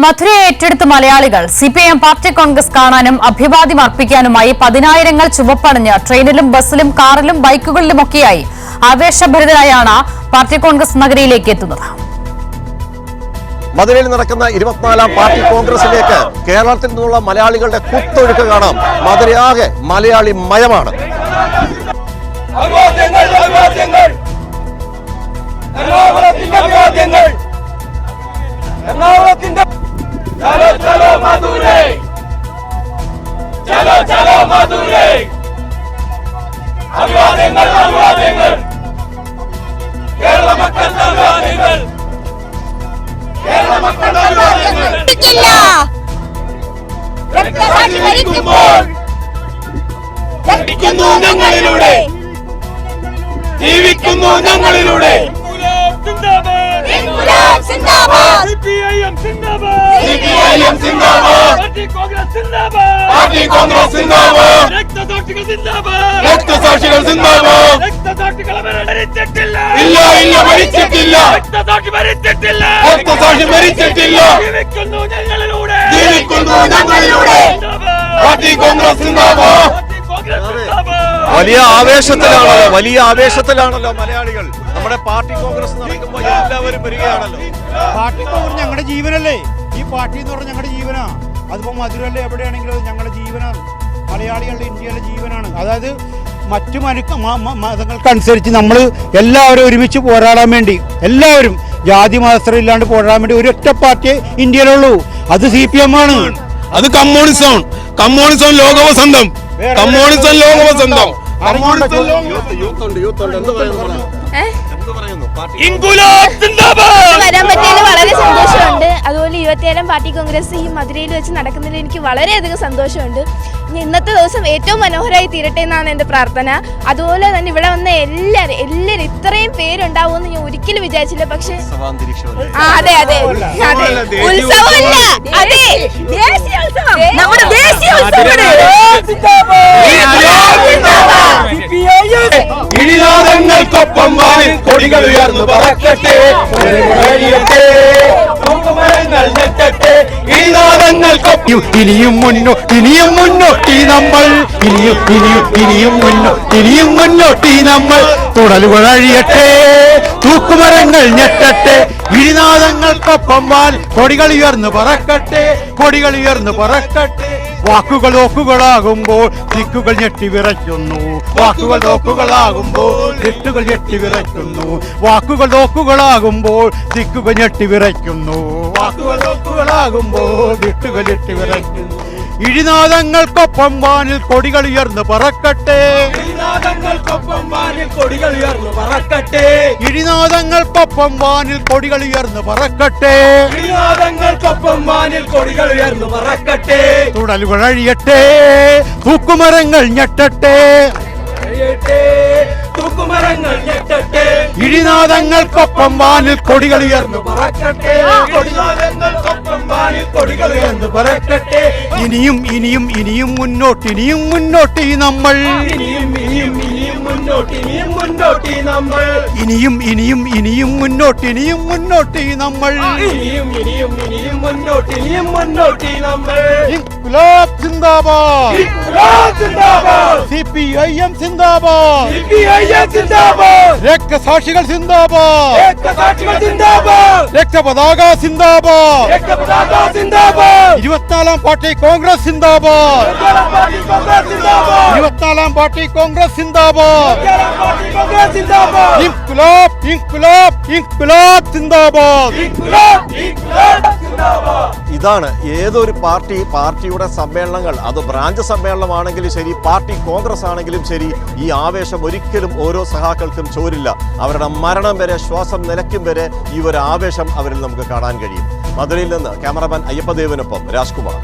മധുരയെ ഏറ്റെടുത്ത മലയാളികൾ CPIM party Congress കാണാനും അഭിവാദ്യം അർപ്പിക്കാനുമായി പതിനായിരങ്ങൾ ചുവപ്പണിഞ്ഞ് ട്രെയിനിലും ബസ്സിലും കാറിലും ബൈക്കുകളിലുമൊക്കെയായി ആവേശഭരിതരായാണ് പാർട്ടി കോൺഗ്രസ് നഗരിയിലേക്ക് എത്തുന്നത്. മധുരയിൽ നടക്കുന്ന 24ാം പാർട്ടി കോൺഗ്രസിലേക്ക് കേരളത്തിൽ നിന്നുള്ള മലയാളികളുടെ കുത്തൊഴുക്ക് കാണാം. മധുരയാകെ മലയാളി മയമാണ്. ഞങ്ങളിലൂടെ ജീവിക്കുന്നു ഞങ്ങളിലൂടെ പാർട്ടി കോൺഗ്രസ് സിന്ദാബാദ് രക്തസാക്ഷികൾ സിന്ദാബാദ് ഇല്ല ഇല്ല മരിച്ചിട്ടില്ല രക്തസാക്ഷി മരിച്ചിട്ടില്ല ജീവിക്കുന്നു ഞങ്ങളിലൂടെ പാർട്ടി കോൺഗ്രസ് സിന്ദാബാദ്. വലിയ ആവേശത്തിലാണല്ലോ മലയാളികൾ. നമ്മുടെ പാർട്ടി കോൺഗ്രസ് നടക്കുമ്പോൾ എല്ലാവരും വരികയാണല്ലോ. പാർട്ടി കോൺഗ്രസ് ഞങ്ങളുടെ ജീവനല്ലേ. ഈ പാർട്ടി എന്ന് പറഞ്ഞാൽ ഞങ്ങളുടെ ജീവനാ. അതിപ്പോ മധുരല്ലേ എവിടെയാണെങ്കിലും അത് ഞങ്ങളുടെ ജീവനാണ്. മലയാളികളുടെ ഇന്ത്യയിലെ ജീവനാണ്. അതായത് മറ്റു മതങ്ങൾക്കനുസരിച്ച് നമ്മൾ എല്ലാവരും ഒരുമിച്ച് പോരാടാൻ വേണ്ടി, എല്ലാവരും ജാതി മതസ്ഥരം ഇല്ലാണ്ട് പോരാടാൻ വേണ്ടി ഒരൊറ്റ പാർട്ടിയെ ഇന്ത്യയിലുള്ളൂ. അത് CPM ആണ്. അത് കമ്മ്യൂണിസം ലോകവസന്തം. കമ്മ്യൂണിസം ലോകവസന്തം. വരാൻ പറ്റിയതിൽ വളരെ സന്തോഷമുണ്ട്. അതുപോലെ 27ാം പാർട്ടി കോൺഗ്രസ് ഈ മധുരയിൽ വെച്ച് നടക്കുന്നതിൽ എനിക്ക് വളരെയധികം സന്തോഷമുണ്ട്. ഇന്നത്തെ ദിവസം ഏറ്റവും മനോഹരമായി തീരട്ടെ എന്നാണ് എൻ്റെ പ്രാർത്ഥന. അതുപോലെ തന്നെ ഇവിടെ വന്ന എല്ലാവരും ഇത്രയും പേരുണ്ടാവുമെന്ന് ഞാൻ ഒരിക്കലും വിചാരിച്ചില്ല. പക്ഷേ അതെ അതെ അതെ ഉത്സവമല്ല, അതെ ദേശീയോത്സവം, നമ്മുടെ ദേശീയോത്സവമാണ്. ഇടിനാദങ്ങൾക്കൊപ്പം കൊടികൾ ഉയർന്നു പറക്കട്ടെ, ഇനിയും മുന്നോട്ടി നമ്മൾ, ഇനിയും മുന്നോട്ടി നമ്മൾ. തുടലുകൾ അഴിയട്ടെ, തൂക്കുമരങ്ങൾ ഞെട്ടട്ടെ, ഇടിനാദങ്ങൾക്കൊപ്പം കൊടികൾ ഉയർന്നു പറക്കട്ടെ, കൊടികൾ ഉയർന്നു പറക്കട്ടെ. വാക്കുകൾ ഓക്കുകളാകുമ്പോൾ ദിക്കുകൾ ഞെട്ടി വിറയ്ക്കുന്നു, വാക്കുകൾ ഓക്കുകളാകുമ്പോൾ ദിക്കുകൾ ഞെട്ടി വിറയ്ക്കുന്നു, വാക്കുകൾ ഓക്കുകളാകുമ്പോൾ ദിക്കുകൾ ഞെട്ടി വിറയ്ക്കുന്നു, വാക്കുകൾ ഓക്കുകളാകുമ്പോൾ ദിക്കുകൾ ഞെട്ടി വിറയ്ക്കുന്നു. ഇടിനാദങ്ങൾക്കൊപ്പം വാനിൽ കൊടികൾ ഉയർന്നു പറക്കട്ടെ, ഇടിനാദങ്ങൾക്കൊപ്പം വാനിൽ കൊടികൾ ഉയർന്നു പറക്കട്ടെ, ഇടിനാദങ്ങൾക്കൊപ്പം വാനിൽ കൊടികൾ ഉയർന്നു പറക്കട്ടെ, ഇടിനാദങ്ങൾക്കൊപ്പം വാനിൽ കൊടികൾ ഉയർന്നു പറക്കട്ടെ. തുടലുകൾ അഴിയട്ടെ, തൂക്കുമരങ്ങൾ ഞെട്ടട്ടെ, തൂക്കുമരങ്ങൾ ഞെട്ടട്ടെ, ഇടിനാദങ്ങൾക്കൊപ്പം വാനിൽ കൊടികൾ ഉയർന്നു പറക്കട്ടെ, കൊടിനാദങ്ങൾക്കൊപ്പം വാനിൽ കൊടികൾ ഉയർന്നു പറക്കട്ടെ. ഇനിയും മുന്നോട്ട്, ഇനിയും മുന്നോട്ട് നമ്മൾ, ഇനിയും മുന്നോട്ട്, ഇനിയും മുന്നോട്ട് നമ്മൾ, ഇനിയും മുന്നോട്ട്, ഇനിയും മുന്നോട്ട് നമ്മൾ, ഇനിയും മുന്നോട്ട്, ഇനിയും മുന്നോട്ട് നമ്മൾ. ഇൻക്ലാബ് സിന്ദാബാദ്, ഇൻക്ലാബ് സിന്ദാബാദ്, CPIM സിന്ദാബാദ്, CPIM സിന്ദാബാദ്, രക്തസാക്ഷികൾ സിന്ദാബാദ്, രക്തസാക്ഷികൾ സിന്ദാബാദ്, രക്തപതാക സിന്ദാബാദ്, രക്തപതാക സിന്ദാബാദ്. 24ാം പാർട്ടി കോൺഗ്രസ് സിന്ദാബാദ്, 24ാം പാർട്ടി കോൺഗ്രസ് സിന്ദാബാദ്, ഇൻക്ലാബ് ഇൻക്ലാബ് ഇൻക്ലാബ് സിന്ദാബാദ്. ഇതാണ് ഏതൊരു പാർട്ടിയുടെ സമ്മേളനങ്ങൾ, അത് ബ്രാഞ്ച് സമ്മേളനമാണെങ്കിലും ശരി, പാർട്ടി കോൺഗ്രസ് ആണെങ്കിലും ശരി, ഈ ആവേശം ഒരിക്കലും ഓരോ സഹാക്കൾക്കും ചോരില്ല. അവരുടെ മരണം വരെ, ശ്വാസം നിലയ്ക്കും വരെ ഈ ഒരു ആവേശം അവരിൽ നമുക്ക് കാണാൻ കഴിയും. മധുരയിൽ നിന്ന് ക്യാമറമാൻ അയ്യപ്പദേവനൊപ്പം രാജ്കുമാർ.